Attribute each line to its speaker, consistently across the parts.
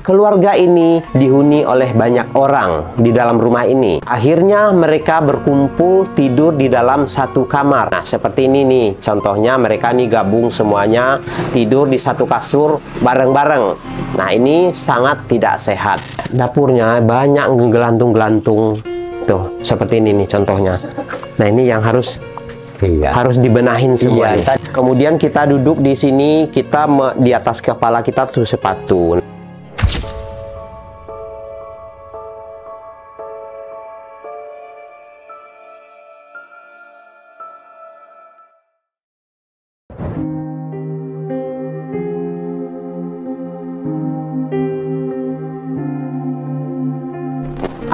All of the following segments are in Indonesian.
Speaker 1: keluarga ini dihuni oleh banyak orang di dalam rumah ini. Akhirnya mereka berkumpul tidur di dalam satu kamar. Nah, seperti ini nih contohnya, mereka nih gabung semuanya tidur di satu kasur bareng-bareng. Nah, ini sangat tidak sehat. Dapurnya banyak gelantung-gelantung. Tuh, seperti ini nih contohnya. Nah, ini yang harus dibenahin semua. Kemudian kita duduk di sini, kita di atas kepala kita tuh sepatu.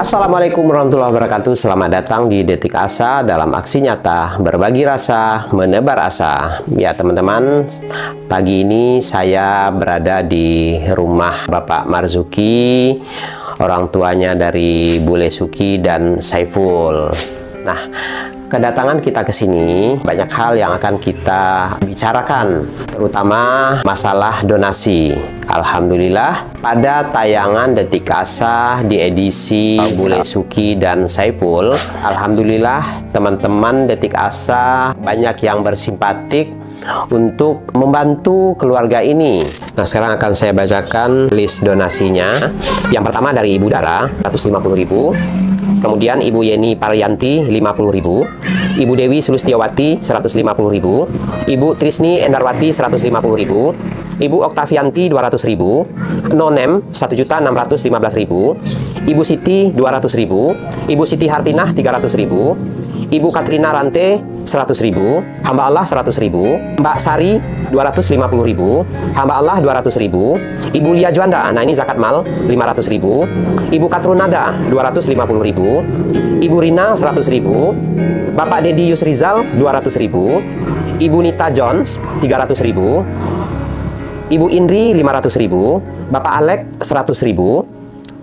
Speaker 1: Assalamualaikum warahmatullahi wabarakatuh. Selamat datang di Detik Asa dalam aksi nyata berbagi rasa, menebar asa. Ya teman-teman, pagi ini saya berada di rumah Bapak Marzuki, orang tuanya dari Bule Suki dan Saiful. Nah, kedatangan kita ke sini banyak hal yang akan kita bicarakan, terutama masalah donasi. Alhamdulillah, pada tayangan Detik Asa di edisi Bule Suki dan Saiful, alhamdulillah teman-teman Detik Asa banyak yang bersimpatik untuk membantu keluarga ini. Nah, sekarang akan saya bacakan list donasinya. Yang pertama dari Ibu Dara, 150.000. Kemudian Ibu Yeni Paryanti 50.000, Ibu Dewi Sulustiawati 150.000, Ibu Trisni Endarwati 150.000, Ibu Oktavianti 200.000, Nonem 1.615.000, Ibu Siti 200.000, Ibu Siti Hartinah 300.000, Ibu Katrina Rante 100.000, hamba Allah 100.000, Mbak Sari 250.000, hamba Allah 200.000, Ibu Lia Juanda, nah ini zakat mal 500.000, Ibu Katrunada 250.000, Ibu Rina 100.000, Bapak Dedi Yusrizal 200.000, Ibu Nita Jones 300.000, Ibu Indri 500.000, Bapak Alek 100.000,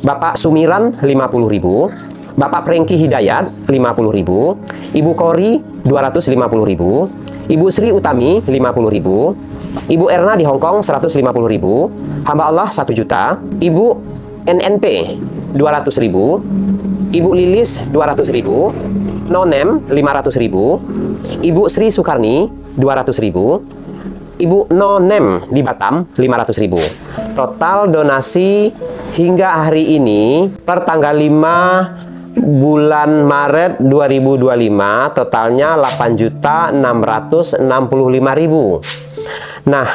Speaker 1: Bapak Sumiran 50.000, Bapak Prengki Hidayat 50.000, Ibu Kori 250.000, Ibu Sri Utami 50.000, Ibu Erna di Hongkong 150.000, hamba Allah 1 juta, Ibu NNP 200.000, Ibu Lilis 200.000, Nonem 500.000, Ibu Sri Sukarni 200.000, Ibu Nonem di Batam 500.000. Total donasi hingga hari ini per tanggal 5 bulan Maret 2025 totalnya 8.665.000. Nah,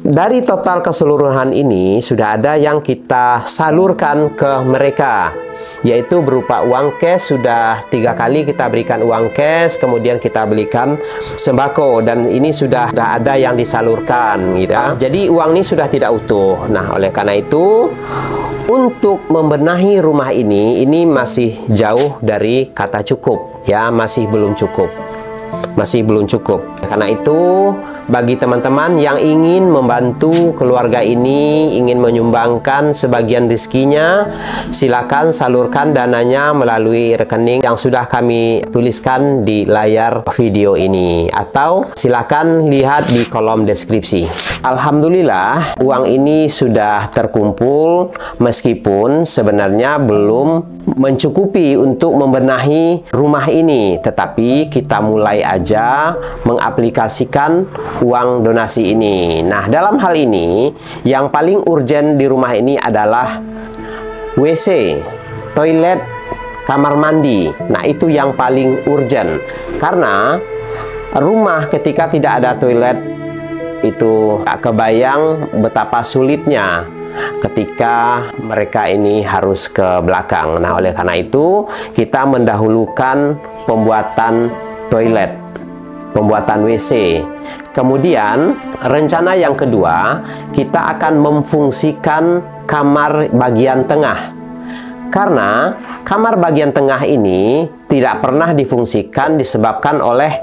Speaker 1: dari total keseluruhan ini sudah ada yang kita salurkan ke mereka, yaitu berupa uang cash. Sudah 3 kali kita berikan uang cash, kemudian kita belikan sembako, dan ini sudah ada yang disalurkan gitu ya. Jadi uang ini sudah tidak utuh. Nah, oleh karena itu untuk membenahi rumah ini masih jauh dari kata cukup ya, masih belum cukup. Karena itu bagi teman-teman yang ingin membantu keluarga ini, ingin menyumbangkan sebagian rezekinya, silakan salurkan dananya melalui rekening yang sudah kami tuliskan di layar video ini, atau silakan lihat di kolom deskripsi. Alhamdulillah, uang ini sudah terkumpul meskipun sebenarnya belum mencukupi untuk membenahi rumah ini, tetapi kita mulai aja mengaplikasikan uang donasi ini. Nah, dalam hal ini yang paling urgent di rumah ini adalah WC, toilet, kamar mandi. Nah, itu yang paling urgent, karena rumah ketika tidak ada toilet itu tak kebayang betapa sulitnya ketika mereka ini harus ke belakang. Nah, oleh karena itu kita mendahulukan pembuatan toilet, pembuatan WC. Kemudian rencana yang kedua, kita akan memfungsikan kamar bagian tengah. Karena kamar bagian tengah ini tidak pernah difungsikan disebabkan oleh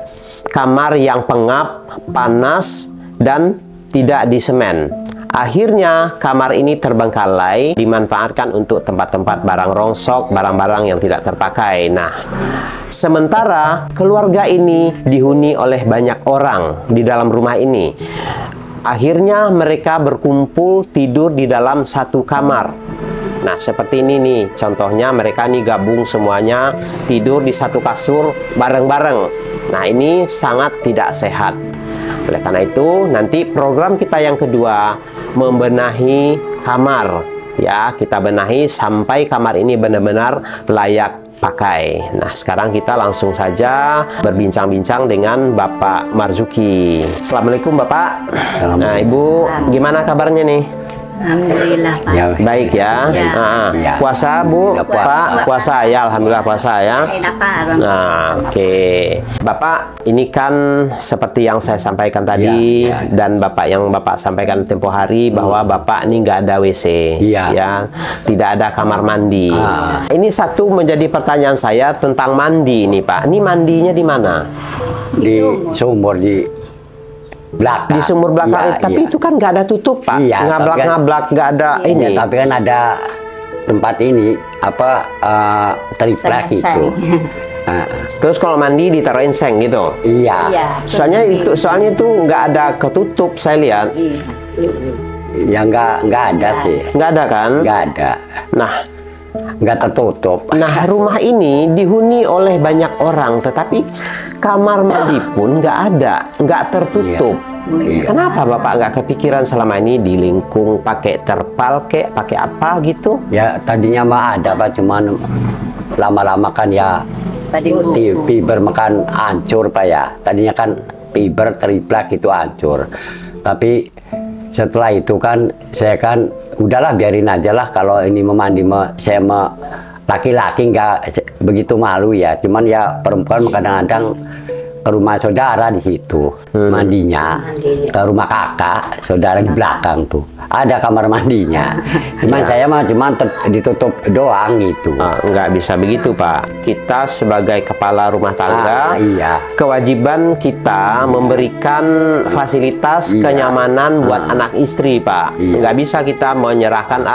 Speaker 1: kamar yang pengap, panas, dan tidak disemen. Akhirnya kamar ini terbengkalai, dimanfaatkan untuk tempat-tempat barang rongsok, barang-barang yang tidak terpakai. Nah, sementara keluarga ini dihuni oleh banyak orang di dalam rumah ini. Akhirnya mereka berkumpul tidur di dalam satu kamar. Nah, seperti ini nih, contohnya mereka nih gabung semuanya tidur di satu kasur bareng-bareng. Nah, ini sangat tidak sehat. Oleh karena itu, nanti program kita yang kedua, membenahi kamar. Ya, kita benahi sampai kamar ini benar-benar layak pakai. Nah, sekarang kita langsung saja berbincang-bincang dengan Bapak Marzuki. Assalamualaikum Bapak. Nah, Ibu, gimana kabarnya nih?
Speaker 2: Alhamdulillah Pak.
Speaker 3: Ya,
Speaker 1: Baik ya.
Speaker 3: Ya.
Speaker 1: Puasa Bu,
Speaker 3: Ya,
Speaker 1: Pak, puasa ya, alhamdulillah puasa ya.
Speaker 2: Enak Pak.
Speaker 1: Nah, oke. Bapak, ini kan seperti yang saya sampaikan tadi
Speaker 3: Ya.
Speaker 1: dan yang Bapak sampaikan tempo hari bahwa Bapak ini nggak ada WC,
Speaker 3: Ya.
Speaker 1: ya, tidak ada kamar mandi. Ini satu menjadi pertanyaan saya tentang mandi ini Pak. Ini mandinya di mana?
Speaker 3: Di sumur di belakang.
Speaker 1: Di sumur belakang,
Speaker 3: Iya,
Speaker 1: tapi
Speaker 3: iya.
Speaker 1: itu kan nggak ada tutup Pak.
Speaker 3: Iya,
Speaker 1: Ngablak-ngablak nggak ada
Speaker 3: Iya,
Speaker 1: ini.
Speaker 3: tapi kan ada tempat ini apa triplek
Speaker 2: Seng-seng.
Speaker 3: itu. Nah,
Speaker 1: Terus kalau mandi ditaruhin seng gitu.
Speaker 3: iya.
Speaker 2: Iya.
Speaker 1: Soalnya itu nggak ada ketutup saya lihat.
Speaker 2: Iya.
Speaker 3: Ya nggak ada sih.
Speaker 1: Nggak ada kan?
Speaker 3: Nggak ada.
Speaker 1: Nah,
Speaker 3: Nggak tertutup.
Speaker 1: rumah ini dihuni oleh banyak orang, tetapi kamar mandi pun nggak ada, nggak tertutup.
Speaker 3: Iya.
Speaker 1: Kenapa Bapak nggak kepikiran selama ini dilingkung pakai terpal kek, pakai apa gitu?
Speaker 3: Ya tadinya mah ada Pak, cuman lama-lama kan ya si fiber makan hancur Pak ya. Tadinya kan fiber triplek itu hancur. Tapi setelah itu kan saya kan udahlah biarin aja lah, kalau ini memandi saya laki-laki nggak begitu malu ya. Cuman ya perempuan kadang-kadang ke rumah saudara di situ mandinya, ke rumah kakak saudara di belakang tuh ada kamar mandinya. Cuman saya mah cuman ditutup doang gitu.
Speaker 1: Nggak bisa begitu Pak. Kita sebagai kepala rumah tangga,
Speaker 3: Iya.
Speaker 1: kewajiban kita memberikan fasilitas
Speaker 3: Iya.
Speaker 1: kenyamanan buat anak istri Pak.
Speaker 3: Iya.
Speaker 1: Nggak bisa kita menyerahkan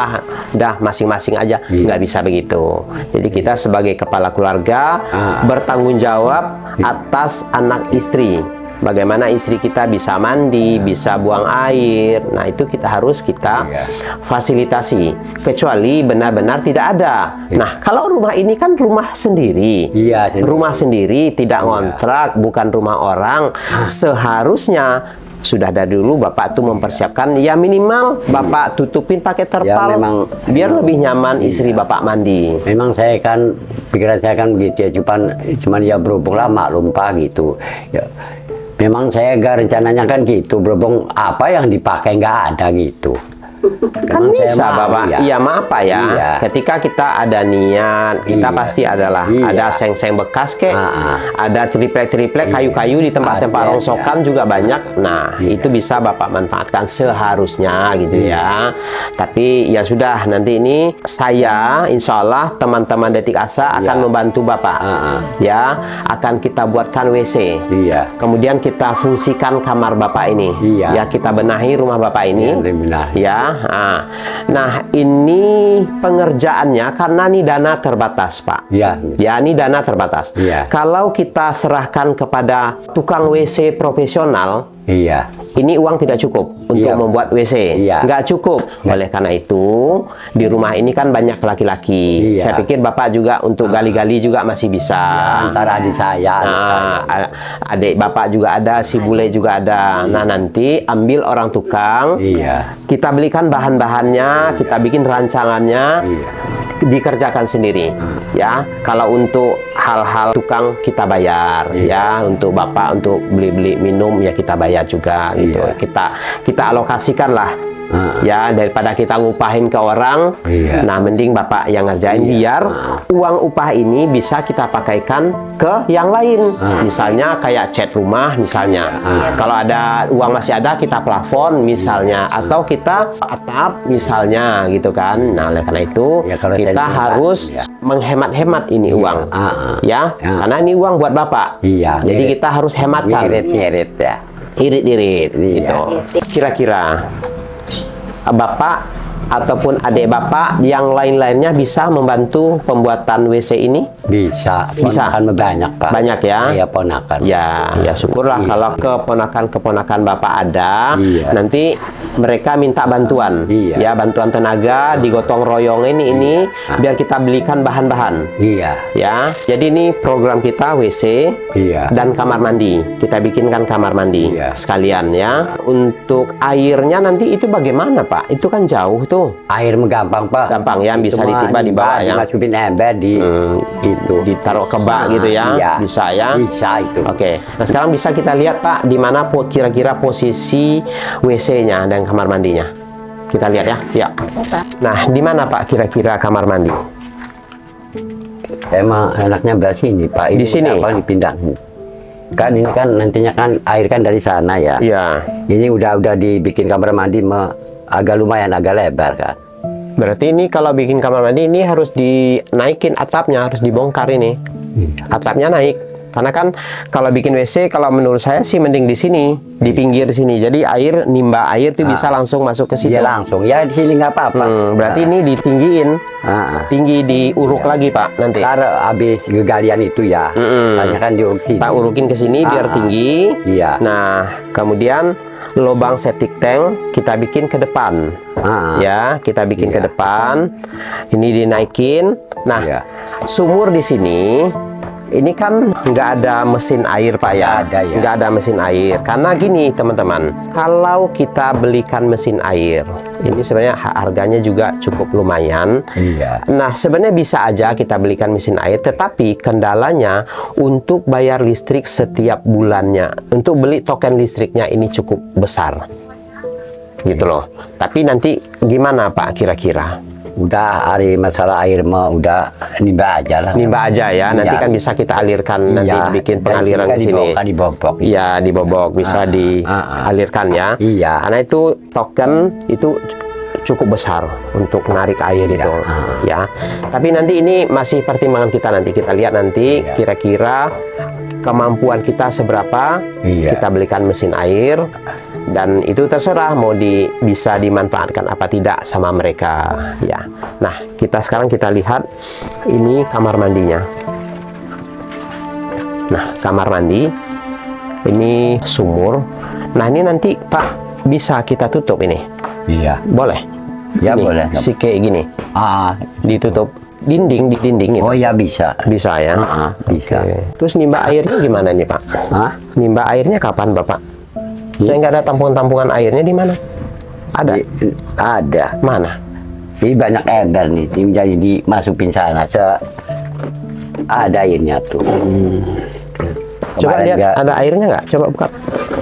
Speaker 1: dah masing-masing aja.
Speaker 3: Iya.
Speaker 1: Nggak bisa begitu. Jadi kita sebagai kepala keluarga bertanggung jawab atas anak istri. Bagaimana istri kita bisa mandi, bisa buang air. Nah, itu harus kita fasilitasi. Kecuali benar-benar tidak ada. Nah, kalau rumah ini kan rumah sendiri.
Speaker 3: Iya, sendiri.
Speaker 1: Rumah sendiri, tidak ngontrak, bukan rumah orang. Seharusnya sudah dari dulu Bapak tuh mempersiapkan, ya minimal Bapak tutupin pakai terpal, biar lebih nyaman istri Bapak mandi.
Speaker 3: Memang saya kan, pikiran saya kan begitu ya, cuman ya berhubung lah maklum Pak gitu. Ya, memang saya gak rencananya kan gitu, berhubung apa yang dipakai nggak ada gitu.
Speaker 1: Kan bisa Bapak, iya maaf Pak ya,
Speaker 3: Iya.
Speaker 1: ketika kita ada niat, kita pasti adalah ada seng-seng bekas kek, ada triplek-triplek kayu-kayu di tempat-tempat rongsokan juga banyak. Nah, itu bisa Bapak manfaatkan seharusnya gitu ya. Tapi ya sudah, nanti ini saya insya Allah teman-teman Detik Asa akan membantu Bapak. Ya, akan kita buatkan WC.
Speaker 3: Iya.
Speaker 1: Kemudian kita fungsikan kamar Bapak ini.
Speaker 3: Iya.
Speaker 1: Ya, kita benahi rumah Bapak ini. Ya. Nah, ini pengerjaannya karena ini dana terbatas, Pak.
Speaker 3: Iya.
Speaker 1: Ya, ini dana terbatas.
Speaker 3: Iya.
Speaker 1: Kalau kita serahkan kepada tukang WC profesional,
Speaker 3: Iya.
Speaker 1: ini uang tidak cukup untuk membuat WC.
Speaker 3: Iya.
Speaker 1: Nggak cukup. Oleh karena itu, di rumah ini kan banyak laki-laki.
Speaker 3: Iya.
Speaker 1: Saya pikir Bapak juga untuk gali-gali juga masih bisa.
Speaker 3: Ya, antara adik saya,
Speaker 1: adik Bapak juga ada, si bule juga ada. Nah, nanti ambil orang tukang.
Speaker 3: Iya.
Speaker 1: Kita belikan bahan-bahannya, kita bikin rancangannya, dikerjakan sendiri. Ya, kalau untuk hal-hal tukang kita bayar. Ya, untuk Bapak untuk beli-beli minum ya kita bayar juga gitu. Kita alokasikan lah. Ya, daripada kita ngupahin ke orang, nah mending Bapak yang ngerjain, biar uang upah ini bisa kita pakaikan ke yang lain. Misalnya kayak cat rumah misalnya. Kalau ada uang masih ada, kita plafon misalnya, atau kita atap misalnya gitu kan. Nah, oleh karena itu kita harus menghemat-hemat ini uang. Ya, karena ini uang buat Bapak. Jadi kita harus hematkan.
Speaker 3: Ngirit ya.
Speaker 1: Irit-irit gitu. Kira-kira Bapak ataupun adik Bapak yang lain-lainnya bisa membantu pembuatan WC ini?
Speaker 3: Bisa.
Speaker 1: Bisa.
Speaker 3: Ponakan banyak, Pak.
Speaker 1: Banyak ya?
Speaker 3: Iya, ponakan.
Speaker 1: Ya syukurlah kalau keponakan-keponakan Bapak ada, nanti mereka minta bantuan. Ya, bantuan tenaga, digotong royong ini biar kita belikan bahan-bahan.
Speaker 3: Iya.
Speaker 1: Ya, jadi ini program kita WC dan kamar mandi. Kita bikinkan kamar mandi sekalian ya. Untuk airnya nanti itu bagaimana, Pak? Itu kan jauh tuh.
Speaker 3: Air gampang, Pak.
Speaker 1: Gampang ya, bisa ditiba di bawah ya.
Speaker 3: Dimasukin ember itu.
Speaker 1: Ditaruh ke bak gitu ya. Bisa ya.
Speaker 3: Bisa itu.
Speaker 1: Oke. Nah, sekarang bisa kita lihat, Pak, di mana kira-kira posisi WC-nya dan kamar mandinya. Kita lihat ya. Ya. Nah, di mana, Pak, kira-kira kamar mandi?
Speaker 3: Emang enaknya belah sini, Pak.
Speaker 1: Di sini.
Speaker 3: Apa dipindah? Kan ini kan nantinya kan air kan dari sana ya.
Speaker 1: Iya.
Speaker 3: Ini udah dibikin kamar mandi agak lumayan agak lebar kan.
Speaker 1: Berarti ini kalau bikin kamar mandi ini harus dinaikin atapnya, harus dibongkar ini. Atapnya naik. Karena kan kalau bikin WC, kalau menurut saya sih mending di sini, di pinggir sini. Jadi nimba air itu bisa langsung masuk ke situ.
Speaker 3: Iya langsung. Ya di sini nggak apa-apa.
Speaker 1: Berarti ini ditinggiin. Tinggi diuruk lagi, Pak, nanti.
Speaker 3: Karena habis gegalian itu ya. Hanya kan diuruk sini.
Speaker 1: Pak urukin ke sini biar tinggi.
Speaker 3: Iya.
Speaker 1: Nah, kemudian lubang septic tank kita bikin ke depan. Ya, kita bikin ke depan. Ini dinaikin. Nah, sumur di sini ini kan nggak ada mesin air, Pak ya. Nggak ada mesin air. Karena gini teman-teman, kalau kita belikan mesin air, ini sebenarnya harganya juga cukup lumayan. Nah, sebenarnya bisa aja kita belikan mesin air, tetapi kendalanya untuk bayar listrik setiap bulannya. Untuk beli token listriknya ini cukup besar. Gitu loh. Tapi nanti gimana, Pak, kira-kira?
Speaker 3: Udah hari masalah air mah udah nimba aja lah.
Speaker 1: Nimba aja ya. Nanti kan bisa kita alirkan, nanti bikin pengaliran di sini.
Speaker 3: Dibobok.
Speaker 1: Iya, dibobok, bisa dialirkan ya.
Speaker 3: Iya.
Speaker 1: Karena itu token itu cukup besar untuk menarik air itu ya. Tapi nanti ini masih pertimbangan kita, nanti kita lihat nanti kira-kira kemampuan kita seberapa. Kita belikan mesin air. Dan itu terserah mau bisa dimanfaatkan apa tidak sama mereka ya. Nah, sekarang kita lihat ini kamar mandinya. Nah, kamar mandi ini sumur. Nah, ini nanti Pak bisa kita tutup ini. Iya. Boleh?
Speaker 3: Ya
Speaker 1: ini,
Speaker 3: boleh.
Speaker 1: Si kayak gini. Ditutup di dinding gitu.
Speaker 3: Oh ya bisa.
Speaker 1: Bisa ya.
Speaker 3: Bisa.
Speaker 1: Terus nimba airnya gimana nih, Pak? Nimba airnya kapan, Bapak? Saya nggak ada tampungan-tampungan airnya di mana? Ada?
Speaker 3: Ada.
Speaker 1: Mana?
Speaker 3: Ini banyak ember nih, jadi dimasukin sana. Ada airnya tuh.
Speaker 1: Coba lihat, ada airnya nggak? Coba buka.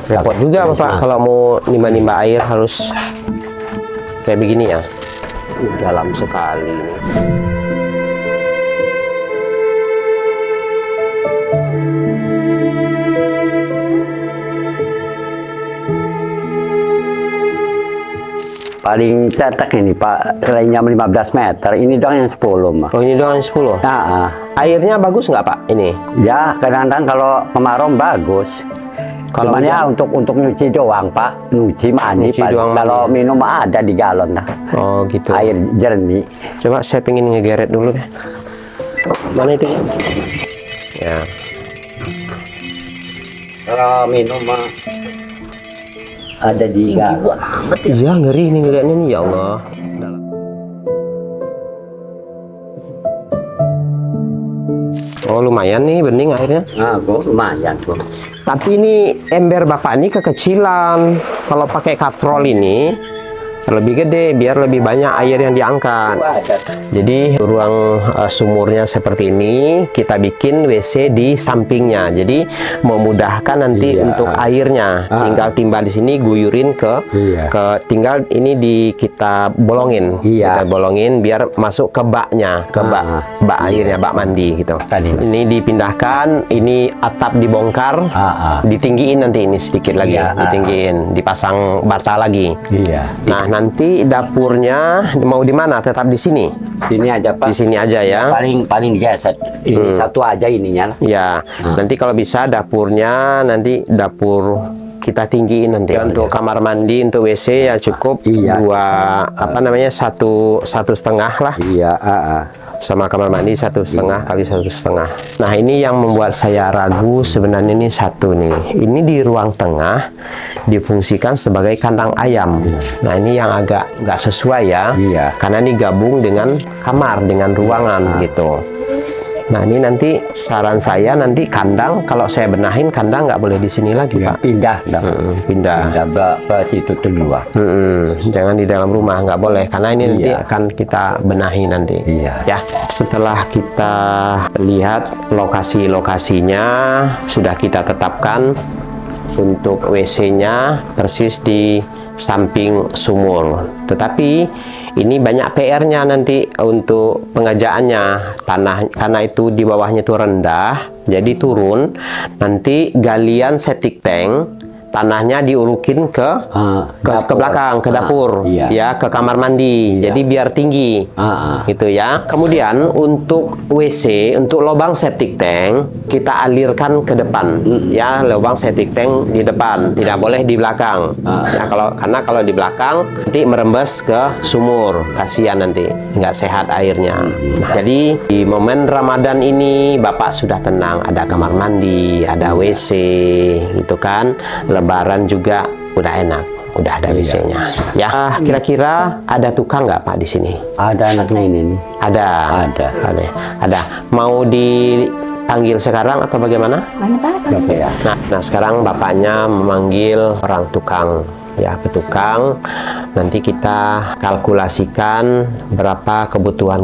Speaker 1: Repot juga, Bapak, kalau mau nimba-nimba air harus kayak begini ya. Dalam sekali ini.
Speaker 3: Paling cetek ini Pak, lainnya 15 meter, ini doang yang 10 mah.
Speaker 1: Oh, ini doang yang 10? Airnya bagus nggak, Pak, ini?
Speaker 3: Ya, kadang-kadang kalau kemarau bagus. Kalau ya untuk nyuci doang, Pak. Nyuci mandi, kalau minum ada di galon dah.
Speaker 1: Oh, gitu.
Speaker 3: Air jernih.
Speaker 1: Coba saya pengen ngegeret dulu deh. Mana itu? Ya.
Speaker 3: Kalau minum mah ada di galon.
Speaker 1: Iya, ngeri nih ngeliatnya nih, ya Allah. Oh, lumayan nih bening airnya.
Speaker 3: Lumayan tuh.
Speaker 1: Tapi ini ember Bapak ini kekecilan. Kalau pakai katrol ini lebih gede biar lebih banyak air yang diangkat. Jadi ruang sumurnya seperti ini, kita bikin WC di sampingnya. Jadi memudahkan nanti untuk airnya. Tinggal timba di sini, guyurin tinggal ini kita bolongin. Kita bolongin biar masuk ke baknya, ke bak airnya, bak mandi gitu. Ini dipindahkan, ini atap dibongkar, ditinggiin nanti ini sedikit lagi, ditinggiin, dipasang bata lagi. Nah, nanti dapurnya mau di mana? Tetap di sini.
Speaker 3: Sini aja, Pak.
Speaker 1: Di sini aja ya.
Speaker 3: Paling digeser. Ini satu aja ininya.
Speaker 1: Ya. Nanti kalau bisa dapurnya nanti dapur kita tinggiin nanti. Untuk kamar mandi, untuk WC ya cukup
Speaker 3: Iya.
Speaker 1: dua, apa namanya, satu setengah lah.
Speaker 3: Iya,
Speaker 1: Sama kamar mandi 1,5 kali 1,5. Nah, ini yang membuat saya ragu sebenarnya ini satu nih. Ini di ruang tengah difungsikan sebagai kandang ayam. Nah, ini yang agak nggak sesuai ya.
Speaker 3: Iya.
Speaker 1: Karena ini gabung dengan kamar, dengan ruangan gitu. Nah, ini nanti saran saya nanti kandang, kalau saya benahin kandang nggak boleh di sini lagi, Pak.
Speaker 3: pindah,
Speaker 1: Pindah.
Speaker 3: ke situ dulu.
Speaker 1: Jangan di dalam rumah, nggak boleh, karena ini nanti
Speaker 3: Iya.
Speaker 1: akan kita benahi nanti.
Speaker 3: Iya.
Speaker 1: Ya, setelah kita lihat lokasi-lokasinya, sudah kita tetapkan untuk WC-nya persis di samping sumur. Tetapi ini banyak PR-nya nanti untuk pengerjaannya, tanah, karena itu di bawahnya itu rendah, jadi turun. Nanti galian septic tank, tanahnya diurukin ke belakang, ke dapur,
Speaker 3: Iya.
Speaker 1: ya, ke kamar mandi. Jadi biar tinggi, gitu ya. Kemudian untuk WC, untuk lubang septic tank kita alirkan ke depan, ya, lubang septic tank di depan, tidak boleh di belakang. Ya, karena kalau di belakang nanti merembes ke sumur, kasihan nanti nggak sehat airnya. Nah, jadi di momen Ramadan ini Bapak sudah tenang, ada kamar mandi, ada WC, gitu kan. Lebaran juga udah enak, udah ada WC-nya. Ya, kira-kira ada tukang nggak Pak di sini?
Speaker 3: Ada anaknya ini nih.
Speaker 1: Ada. Ada. Mau dipanggil sekarang atau bagaimana?
Speaker 2: Mana Pak?
Speaker 3: Ya.
Speaker 1: Nah, sekarang bapaknya memanggil orang tukang, ya, petukang. Nanti kita kalkulasikan berapa kebutuhan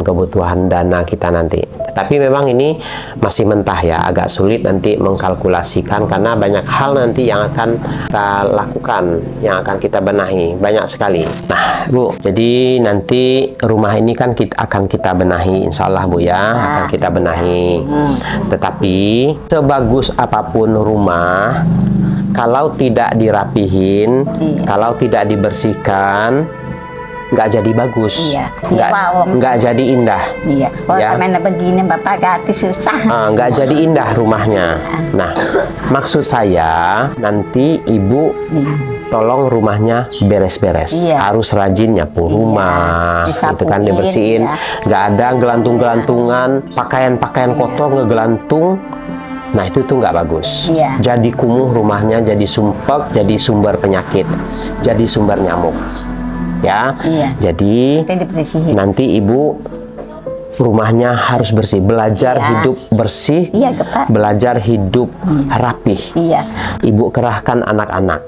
Speaker 1: dana kita nanti. Tapi memang ini masih mentah ya, agak sulit nanti mengkalkulasikan karena banyak hal nanti yang akan kita lakukan, yang akan kita benahi, banyak sekali. Nah, Bu, jadi nanti rumah ini kan akan kita benahi, insya Allah Bu ya, akan kita benahi. Tetapi sebagus apapun rumah, kalau tidak dirapihin, kalau tidak dibersihkan, nggak jadi bagus,
Speaker 2: Iya.
Speaker 1: nggak jadi indah.
Speaker 2: Iya. Kalau
Speaker 1: Ya.
Speaker 2: sama begini Bapak ganti susah.
Speaker 1: Nggak jadi indah rumahnya. Nah, maksud saya nanti Ibu tolong rumahnya beres-beres.
Speaker 2: Iya.
Speaker 1: Harus rajin nyapu rumah, itu kan,
Speaker 2: Disapuin,
Speaker 1: dibersihin.
Speaker 2: ya.
Speaker 1: Nggak ada gelantung-gelantungan, pakaian-pakaian kotor ngegelantung. Nah, itu tuh nggak bagus.
Speaker 2: Iya.
Speaker 1: Jadi kumuh rumahnya, jadi sumpek, jadi sumber penyakit, jadi sumber nyamuk. Ya.
Speaker 2: Iya.
Speaker 1: Jadi
Speaker 2: Kita dibersihin.
Speaker 1: nanti Ibu rumahnya harus bersih, belajar
Speaker 2: Iya.
Speaker 1: hidup bersih,
Speaker 2: Iya, Pak.
Speaker 1: belajar hidup rapih.
Speaker 2: Iya.
Speaker 1: Ibu kerahkan anak-anak,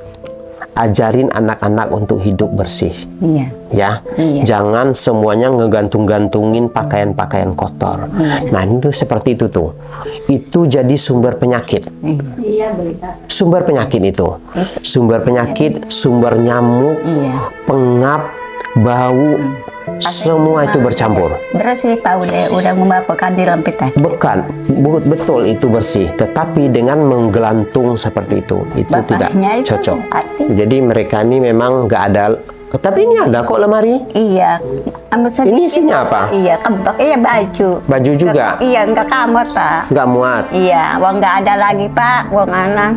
Speaker 1: ajarin anak-anak untuk hidup bersih,
Speaker 2: Iya.
Speaker 1: ya.
Speaker 2: Iya.
Speaker 1: Jangan semuanya ngegantung-gantungin pakaian-pakaian kotor. Nah, itu seperti itu tuh. Itu jadi sumber penyakit.
Speaker 2: Iya, berita.
Speaker 1: Sumber penyakit itu, sumber penyakit, sumber nyamuk,
Speaker 2: Iya.
Speaker 1: pengap, bau, semua itu bercampur.
Speaker 2: Bersih Pak, udah membapakan di lampitan.
Speaker 1: Betul itu bersih, tetapi dengan menggelantung seperti itu tidak
Speaker 2: Bapaknya itu
Speaker 1: cocok.
Speaker 2: arti-
Speaker 1: Jadi mereka ini memang nggak ada. Tapi ini ada kok lemari.
Speaker 2: Iya. Ambil sedikit.
Speaker 1: Ini isinya apa?
Speaker 2: Iya, kebak. Iya, baju.
Speaker 1: Baju juga?
Speaker 2: Iya, enggak kamar Pak.
Speaker 1: Nggak muat.
Speaker 2: Iya, uang nggak ada lagi Pak, uang anak.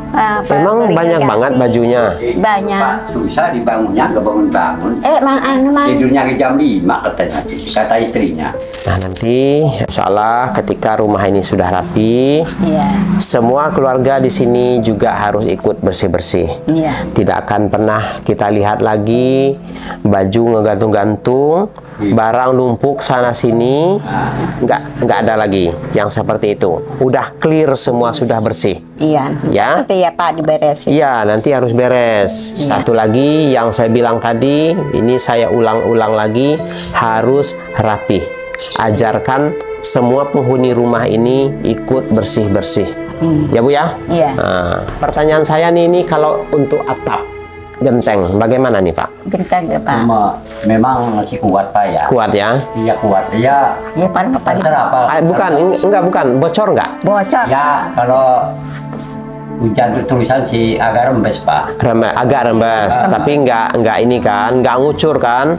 Speaker 1: Memang banyak banget bajunya.
Speaker 2: Banyak.
Speaker 3: Pak, susah dibangunnya, nggak bangun-bangun.
Speaker 2: Mang anu mang.
Speaker 3: Tidurnya ke jam 5 katanya, kata istrinya.
Speaker 1: Nah, nanti insya Allah ketika rumah ini sudah rapi,
Speaker 2: Iya.
Speaker 1: semua keluarga di sini juga harus ikut bersih-bersih.
Speaker 2: Iya.
Speaker 1: Tidak akan pernah kita lihat lagi baju ngegantung-gantung, barang numpuk sana sini, nggak ada lagi yang seperti itu. Udah clear semua, sudah bersih.
Speaker 2: Iya.
Speaker 1: Ya.
Speaker 2: Itu ya Pak diberesin.
Speaker 1: Iya, nanti harus beres. Satu lagi yang saya bilang tadi, ini saya ulang-ulang lagi, harus rapih. Ajarkan semua penghuni rumah ini ikut bersih-bersih. Ya Bu ya?
Speaker 2: Iya.
Speaker 1: Nah, pertanyaan saya nih, ini kalau untuk atap genteng, bagaimana nih Pak?
Speaker 2: Bintang ya Pak.
Speaker 3: Memang masih kuat Pak ya.
Speaker 1: Kuat ya?
Speaker 3: Iya kuat. Iya.
Speaker 2: Iya Pak.
Speaker 3: Terserah apa?
Speaker 1: Bukan, bocor nggak?
Speaker 2: Bocor.
Speaker 3: Ya kalau Hujan tulisan si agak rembes, Pak.
Speaker 1: Agak rembes, tapi nggak ini kan, nggak ngucur kan?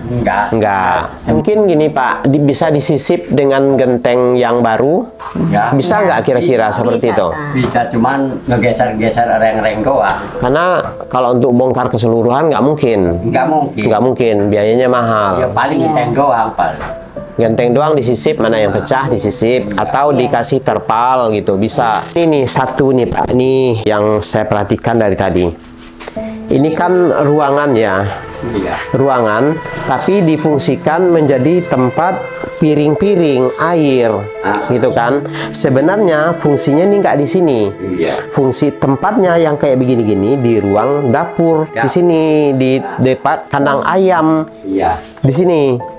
Speaker 1: Nggak. Mungkin gini Pak, bisa disisip dengan genteng yang baru?
Speaker 3: Ya.
Speaker 1: Bisa nggak kira-kira seperti itu?
Speaker 3: Bisa, cuman ngegeser-geser reng-reng doang.
Speaker 1: Karena kalau untuk bongkar keseluruhan nggak mungkin. Nggak mungkin, biayanya mahal.
Speaker 3: Ya paling genteng doang, Pak.
Speaker 1: Genteng doang disisip, mana yang pecah disisip, atau dikasih terpal gitu, bisa. Ini satu nih Pak, ini yang saya perhatikan dari tadi. Ini kan ruangan ya, ruangan, tapi difungsikan menjadi tempat piring-piring air, gitu kan. Sebenarnya fungsinya ini nggak di sini. Fungsi tempatnya yang kayak begini-gini di ruang dapur, di sini di depan kandang ayam, di sini.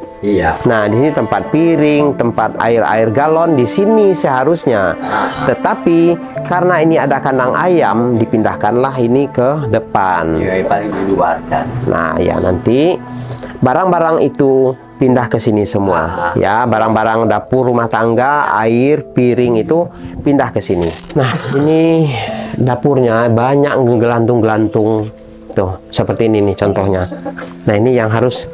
Speaker 1: Nah, di sini tempat piring, tempat air galon di sini seharusnya. Tetapi karena ini ada kandang ayam, dipindahkanlah ini ke depan.
Speaker 3: Paling di luar kan.
Speaker 1: Nah, ya nanti barang-barang itu pindah ke sini semua. Ya, barang-barang dapur rumah tangga, air, piring itu pindah ke sini. Nah, ini dapurnya banyak gelantung-gelantung. Tuh, seperti ini nih contohnya. Nah, ini yang harus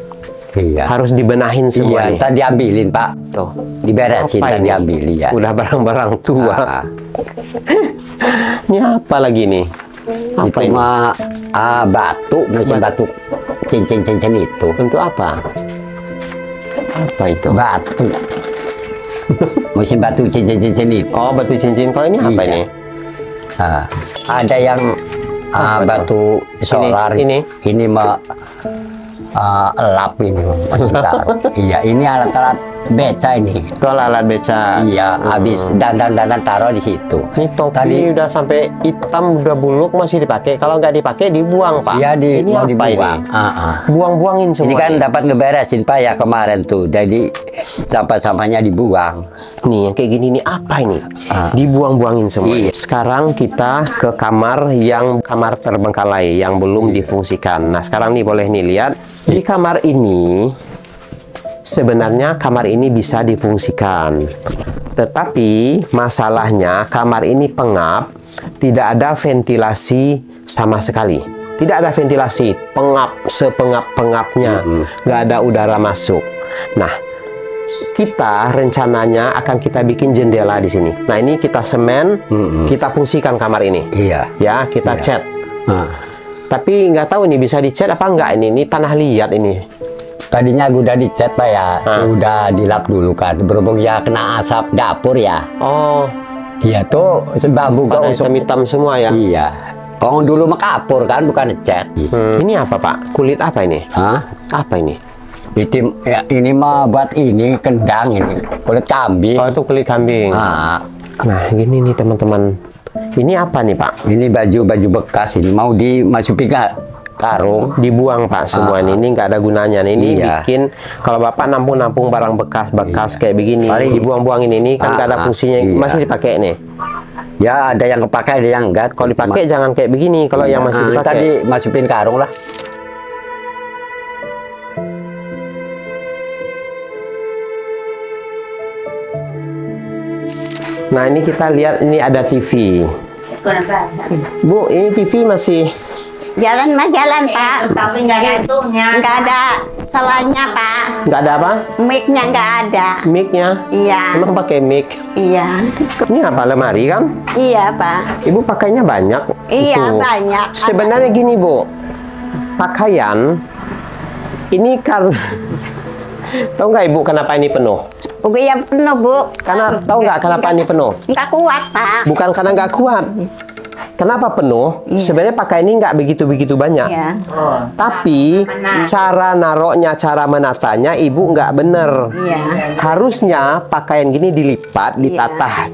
Speaker 1: dibenahin semua nih.
Speaker 3: Tadi diambilin Pak, tuh diberesin, tadi diambilin ya.
Speaker 1: Udah barang-barang tua. Ini apa lagi nih?
Speaker 3: Apa itu mah batu, mesin batu, cincin-cincin itu.
Speaker 1: Untuk apa? Apa itu?
Speaker 3: Batu. Mesin batu cincin-cincin itu.
Speaker 1: Oh, batu cincin. Kalau ini apa ini?
Speaker 3: Ada yang batu solar. Ini mah elap ini. Iya, ini alat-alat beca ini.
Speaker 1: Itu alat beca.
Speaker 3: Iya, habis dandan taruh di situ.
Speaker 1: Ini topi tadi udah sampai hitam, udah buluk, masih dipakai. Kalau nggak dipakai dibuang Pak.
Speaker 3: Iya,
Speaker 1: ini
Speaker 3: mau
Speaker 1: apa
Speaker 3: dibuang.
Speaker 1: Buang-buangin semua.
Speaker 3: Ini kan dapat ngeberesin Pak ya kemarin tuh. Jadi sampah-sampahnya dibuang.
Speaker 1: Nih yang kayak gini nih apa ini? Dibuang-buangin semua. Sekarang kita ke kamar terbengkalai yang belum difungsikan. Nah sekarang nih boleh nih lihat. Di kamar ini, sebenarnya kamar ini bisa difungsikan. Tetapi masalahnya kamar ini pengap, tidak ada ventilasi sama sekali. Tidak ada ventilasi, pengap, sepengap-pengapnya. Nggak ada udara masuk. Nah, kita rencananya akan kita bikin jendela di sini. Nah, ini kita semen, kita fungsikan kamar ini. Ya, kita cat. Tapi nggak tahu ini bisa dicat apa enggak ini tanah liat ini.
Speaker 3: Tadinya udah dicat Pak ya, udah dilap dulu kan. Berhubung ya kena asap dapur ya.
Speaker 1: Oh,
Speaker 3: iya tuh bambu
Speaker 1: pada hitam-hitam semua ya.
Speaker 3: Iya. Kalau dulu mah kapur kan, bukan cat.
Speaker 1: Ini apa Pak? Kulit apa ini? Apa ini?
Speaker 3: Ini mah buat ini kendang ini, kulit kambing.
Speaker 1: Oh, itu kulit kambing. Nah, gini nih teman-teman. Ini apa nih Pak?
Speaker 3: Ini baju bekas, ini mau dimasukin ke karung.
Speaker 1: Dibuang Pak semua ini nggak ada gunanya. Ini bikin kalau Bapak nampung-nampung barang bekas kayak begini, dibuang-buangin ini kan nggak ada fungsinya. Masih dipakai nih?
Speaker 3: Ya ada yang kepakai, ada yang enggak.
Speaker 1: Kalau dipakai jangan kayak begini. Kalau yang masih dipakai,
Speaker 3: tadi masukin karung lah.
Speaker 1: Nah ini kita lihat, ini ada TV. Bu, ini TV masih
Speaker 2: jalan Pak.
Speaker 4: Tapi nggak ada itunya.
Speaker 2: Nggak ada salahnya Pak.
Speaker 1: nggak ada apa?
Speaker 2: Mic-nya nggak ada.
Speaker 1: Mic-nya?
Speaker 2: Iya.
Speaker 1: Emang pakai mic?
Speaker 2: Iya.
Speaker 1: Ini apa, lemari kan?
Speaker 2: Iya Pak.
Speaker 1: Ibu pakainya banyak?
Speaker 2: Iya
Speaker 1: itu.
Speaker 2: banyak.
Speaker 1: Sebenarnya gini Bu, pakaian ini karena tahu nggak Ibu kenapa ini penuh?
Speaker 2: Udah yang penuh Bu.
Speaker 1: Karena tahu nggak kenapa ini penuh?
Speaker 2: Nggak kuat Pak.
Speaker 1: Bukan karena nggak kuat. Kenapa penuh? Sebenarnya pakai ini nggak begitu banyak.
Speaker 2: Iya.
Speaker 1: Tapi cara naroknya, cara menatanya Ibu nggak bener.
Speaker 2: Iya.
Speaker 1: Harusnya pakaian gini dilipat, ditata.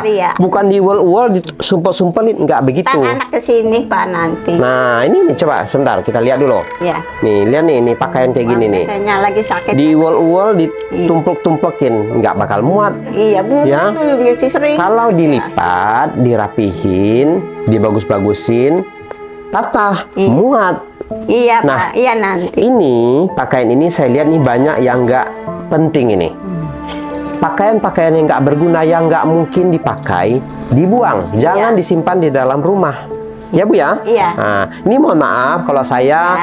Speaker 2: Iya.
Speaker 1: Bukan di wall disumpel-sumpelin, nggak begitu.
Speaker 2: Anak ke sini Pak nanti.
Speaker 1: Nah, ini nih coba sebentar kita lihat dulu.
Speaker 2: Iya.
Speaker 1: Nih, lihat nih, ini pakaian kayak gini nih.
Speaker 2: Saya lagi sakit.
Speaker 1: Di wall ditumplek-tumplekin, nggak bakal muat.
Speaker 2: Iya, Bu.
Speaker 1: Ya.
Speaker 2: Sering.
Speaker 1: Kalau dilipat, dirapihin, dibagus-bagusin, tata, muat.
Speaker 2: Iya,
Speaker 1: Nah,
Speaker 2: Pak. Iya nanti.
Speaker 1: Ini pakaian ini saya lihat nih banyak yang nggak penting ini. pakaian-pakaian yang nggak berguna, yang nggak mungkin dipakai, dibuang. Jangan disimpan di dalam rumah. Ya Bu ya?
Speaker 2: Iya.
Speaker 1: Nah, ini mohon maaf kalau saya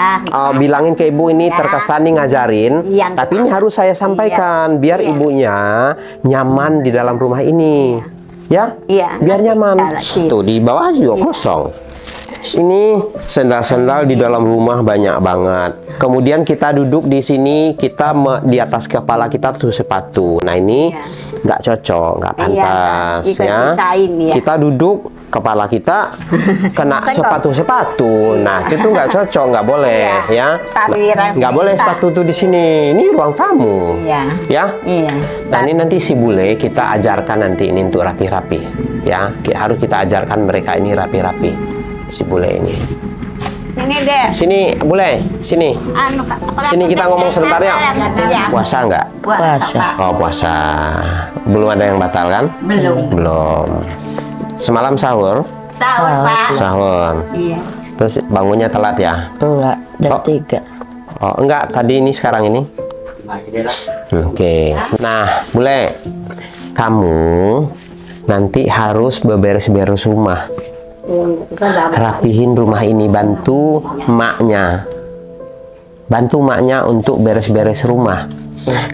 Speaker 1: bilangin ke Ibu ini terkesan nih ngajarin, tapi ini harus saya sampaikan biar ibunya nyaman di dalam rumah ini. Ya?
Speaker 2: Iya.
Speaker 1: Biar nyaman. Tuh di bawah juga kosong. Ini sendal-sendal di dalam rumah banyak banget. Kemudian kita duduk di sini, kita di atas kepala kita tuh sepatu. Nah ini nggak cocok, nggak pantas ya. Kita duduk, kepala kita kena sepatu-sepatu. Nah itu nggak cocok, nggak boleh ya. Nggak boleh sepatu tuh di sini. Ini ruang tamu. Ya. Nah ini nanti si bule kita ajarkan nanti ini untuk rapi-rapi. Ya, harus kita ajarkan mereka ini rapi-rapi. Si bule ini.
Speaker 2: Ini deh.
Speaker 1: Sini, bule. Sini. Sini kita ngomong sebentar ya. Puasa nggak?
Speaker 2: Puasa.
Speaker 1: Oh, puasa. Belum ada yang batal kan?
Speaker 2: Belum.
Speaker 1: Belum. Semalam sahur?
Speaker 2: Sahur, Pak.
Speaker 1: Sahur.
Speaker 2: Iya.
Speaker 1: Terus bangunnya telat ya?
Speaker 4: Enggak, jam 3.
Speaker 1: Oh, enggak. Tadi ini, sekarang ini? Oke. Nah, bule. Kamu nanti harus beberes-beres rumah. Rapihin rumah ini, bantu maknya untuk beres-beres rumah.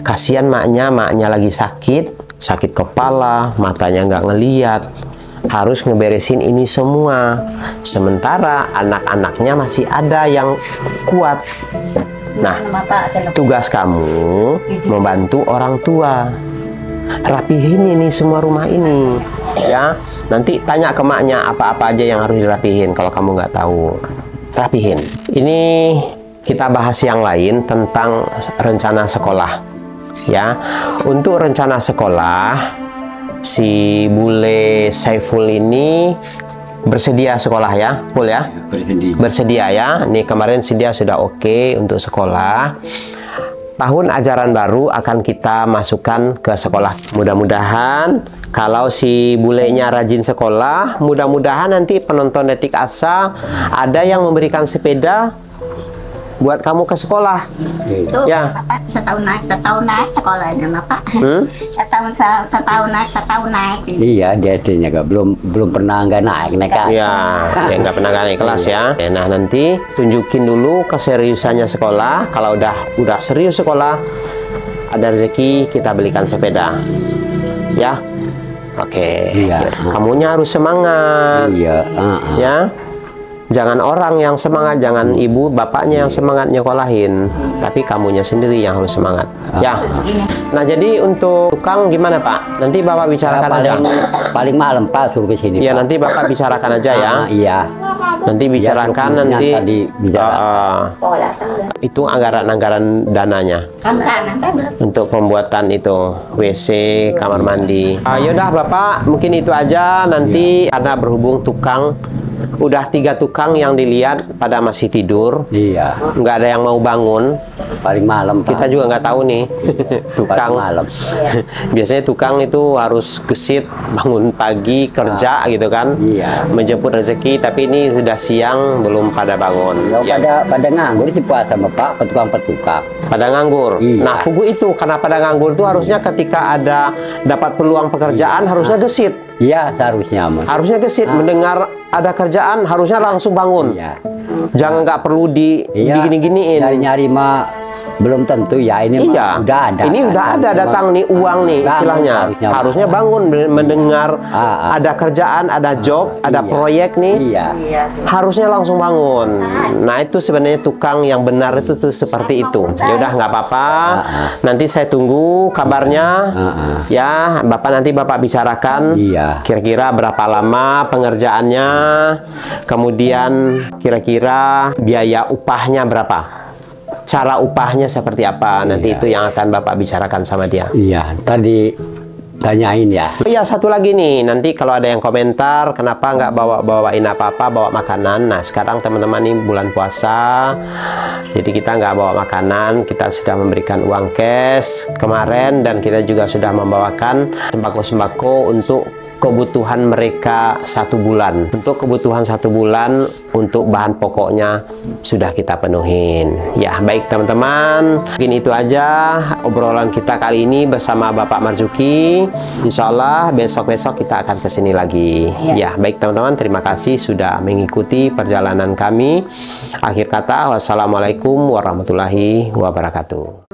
Speaker 1: Kasihan maknya lagi sakit kepala, matanya nggak ngeliat, harus ngeberesin ini semua. Sementara anak-anaknya masih ada yang kuat. Nah, tugas kamu membantu orang tua. Rapihin ini semua rumah ini ya. Nanti tanya ke maknya apa-apa aja yang harus dirapihin. Kalau kamu nggak tahu, rapihin. Ini kita bahas yang lain tentang rencana sekolah ya. Untuk rencana sekolah, si bule Saiful ini bersedia sekolah ya, Pul ya? Bersedia ya. Nih kemarin dia sudah oke untuk sekolah. Tahun ajaran baru akan kita masukkan ke sekolah. Mudah-mudahan kalau si bulenya rajin sekolah, mudah-mudahan nanti penonton Detik Asa ada yang memberikan sepeda buat kamu ke sekolah.
Speaker 2: Tuh,
Speaker 1: ya.
Speaker 2: Pak, setahun naik sekolahnya, Pak. Setahun naik.
Speaker 3: Iya, dia nggak belum pernah nggak naik kan?
Speaker 1: Iya, dia nggak pernah naik kelas ya. Nah nanti tunjukin dulu keseriusannya sekolah. Kalau udah serius sekolah, ada rezeki kita belikan sepeda. Ya, oke.
Speaker 3: Iya.
Speaker 1: Kamunya harus semangat.
Speaker 3: Iya.
Speaker 1: Ya. Jangan orang yang semangat, jangan ibu bapaknya yang semangat nyekolahin, tapi kamunya sendiri yang harus semangat. Ya. Nah jadi untuk tukang gimana Pak? Nanti Bapak bicarakan aja.
Speaker 3: Paling malam Pak suruh ke sini.
Speaker 1: Ya nanti Bapak bicarakan aja ya.
Speaker 3: Iya.
Speaker 1: Nanti bicarakan nanti. Itu anggaran dananya. Untuk pembuatan itu WC, kamar mandi. Yaudah Bapak, mungkin itu aja nanti karena berhubung tukang. Udah 3 tukang yang dilihat pada masih tidur.
Speaker 3: Iya.
Speaker 1: Nggak ada yang mau bangun.
Speaker 3: Paling malam Pak.
Speaker 1: Kita juga nggak tahu nih. Tukang.
Speaker 3: Malam.
Speaker 1: Biasanya tukang itu harus gesit bangun pagi kerja gitu kan.
Speaker 3: Iya.
Speaker 1: Menjemput rezeki. Tapi ini sudah siang belum pada bangun.
Speaker 3: Ya. Pada nganggur sih puasa Pak, petukang-petukang.
Speaker 1: Pada nganggur.
Speaker 3: Iya.
Speaker 1: Nah, pugu itu karena pada nganggur itu harusnya ketika ada dapat peluang pekerjaan harusnya gesit.
Speaker 3: Iya, seharusnya Mas.
Speaker 1: Harusnya gesit mendengar ada kerjaan harusnya langsung bangun.
Speaker 3: Iya.
Speaker 1: Jangan nggak perlu digini-giniin.
Speaker 3: Nyari-nyari mah belum tentu ya ini
Speaker 1: iya.
Speaker 3: Udah ada.
Speaker 1: Ini udah ada datang nih uang nih istilahnya. Harusnya bangun mendengar ada kerjaan, ada job, ada proyek nih.
Speaker 3: Iya.
Speaker 1: Harusnya langsung bangun. Nah itu sebenarnya tukang yang benar itu tuh seperti itu. Ya udah nggak apa-apa. Nanti saya tunggu kabarnya. Ya nanti Bapak bicarakan.
Speaker 3: Iya.
Speaker 1: Kira-kira berapa lama pengerjaannya. Kemudian kira-kira biaya upahnya berapa. Cara upahnya seperti apa nanti itu yang akan Bapak bicarakan sama dia.
Speaker 3: Iya, tadi tanyain ya.
Speaker 1: Iya, satu lagi nih, nanti kalau ada yang komentar kenapa nggak bawain apa-apa, bawa makanan. Nah, sekarang teman-teman ini bulan puasa, jadi kita nggak bawa makanan, kita sudah memberikan uang cash kemarin dan kita juga sudah membawakan sembako-sembako untuk kebutuhan mereka 1 bulan. Untuk kebutuhan 1 bulan, untuk bahan pokoknya sudah kita penuhin. Ya, baik teman-teman, mungkin itu aja obrolan kita kali ini bersama Bapak Marzuki. Insya Allah besok-besok kita akan kesini lagi. Ya, baik teman-teman, terima kasih sudah mengikuti perjalanan kami. Akhir kata, wassalamualaikum warahmatullahi wabarakatuh.